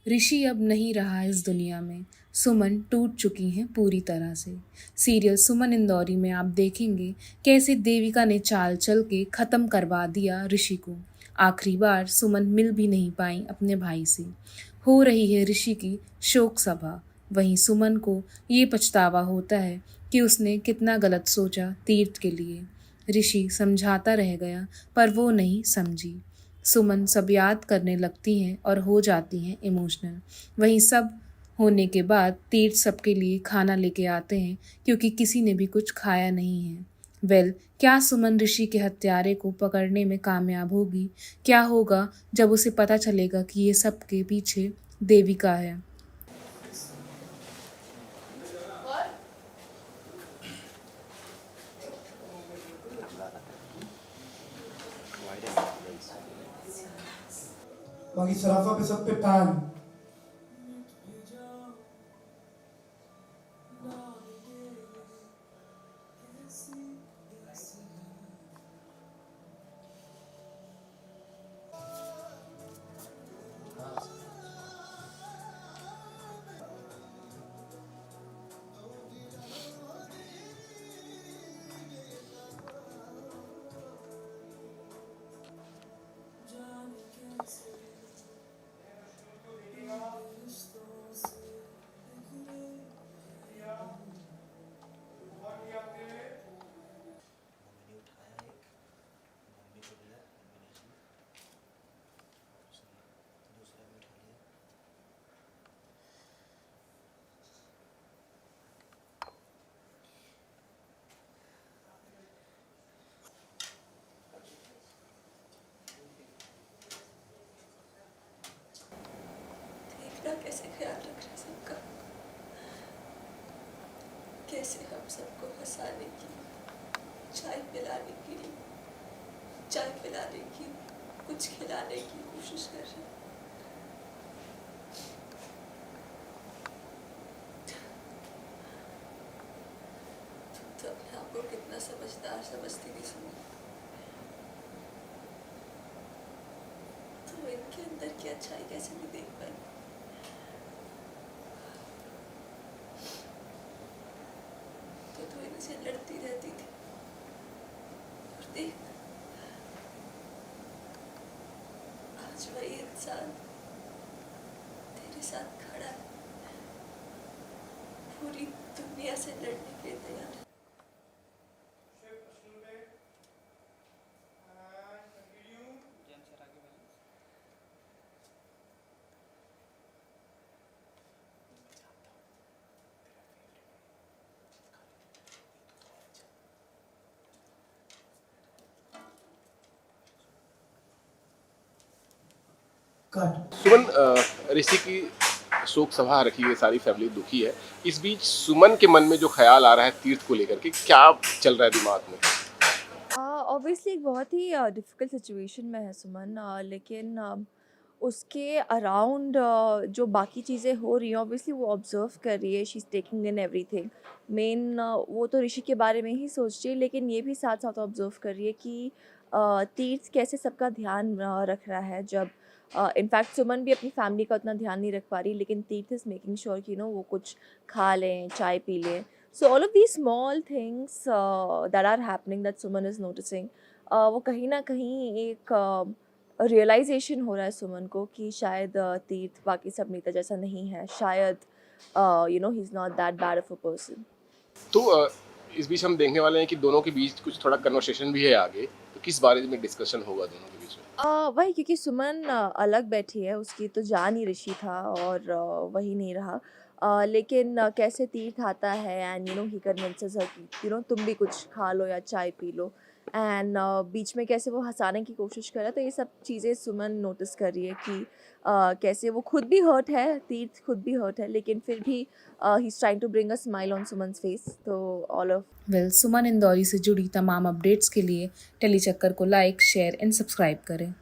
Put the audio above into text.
ऋषि अब नहीं रहा इस दुनिया में। सुमन टूट चुकी हैं पूरी तरह से। सीरियल सुमन इंदौरी में आप देखेंगे कैसे देविका ने चाल चल के ख़त्म करवा दिया ऋषि को। आखिरी बार सुमन मिल भी नहीं पाई अपने भाई से। हो रही है ऋषि की शोक सभा। वहीं सुमन को ये पछतावा होता है कि उसने कितना गलत सोचा तीर्थ के लिए। ऋषि समझाता रह गया पर वो नहीं समझी। सुमन सब याद करने लगती हैं और हो जाती हैं इमोशनल। वहीं सब होने के बाद तीर्थ सबके लिए खाना लेके आते हैं क्योंकि किसी ने भी कुछ खाया नहीं है। क्या सुमन ऋषि के हत्यारे को पकड़ने में कामयाब होगी? क्या होगा जब उसे पता चलेगा कि ये सब के पीछे देविका है? बाकी सराफा पे सब पे पैन। देखना कैसे ख्याल रख रहे सबका, कैसे हम सबको हंसाने की, चाय पिलाने की, कुछ खिलाने की कोशिश कर रहे हैं। तो अपने आप को कितना समझदार समझती थी सुनी, तो इनके अंदर की अच्छाई कैसे नहीं देख पाई। तो इनसे लड़ती रहती थी और देख आज वही इंसान तेरे साथ खड़ा है, पूरी दुनिया से लड़ने के लिए तैयार है। कट। सुमन ऋषि की शोक सभा रखी है, सारी फैमिली दुखी है। इस बीच सुमन के मन में जो ख्याल आ रहा है तीर्थ को लेकर के, क्या चल रहा है दिमाग में? ऑब्वियसली एक बहुत ही डिफ़िकल्ट सिचुएशन में है सुमन, लेकिन उसके अराउंड जो बाकी चीज़ें हो रही हैं ऑब्वियसली वो ऑब्ज़र्व कर रही है, she is taking in everything. Main वो तो ऋषि के बारे में ही सोच रही है, लेकिन ये भी साथ साथ ऑब्ज़र्व कर रही है कि तीर्थ कैसे सबका ध्यान रख रहा है। जब इनफैक्ट सुमन भी अपनी फैमिली का उतना ध्यान नहीं रख पा रही, लेकिन तीर्थ इज़ मेकिंग श्योर कि वो कुछ खा लें, चाय पी लें। So all of these small things that are happening that Suman is noticing, वो कहीं ना कहीं एक रियलाइजेशन हो रहा है सुमन को कि शायद तीर्थ बाकी सब मीता जैसा नहीं है, शायद he is not that bad of a person. तो इस बीच हम देखने वाले हैं कि दोनों के बीच कुछ थोड़ा कन्वर्सेशन भी है आगे, तो किस बारे में डिस्कशन होगा दोनों के बीच में? वही क्योंकि सुमन अलग बैठी है, उसकी तो जान ही ऋषि था और वही नहीं रहा। लेकिन कैसे तीर्थ आता है एंड ही कन्विंसेस हर कि तुम भी कुछ खा लो या चाय पी लो, एंड बीच में कैसे वो हंसाने की कोशिश कर रहा है। तो ये सब चीज़ें सुमन नोटिस कर रही है कि कैसे वो खुद भी हर्ट है, तीर्थ खुद भी हर्ट है, लेकिन फिर भी he is trying to bring a smile on Suman's face. तो ऑल ऑफ सुमन इंदौरी से जुड़ी तमाम अपडेट्स के लिए टेलीचक्कर को लाइक, शेयर एंड सब्सक्राइब करें।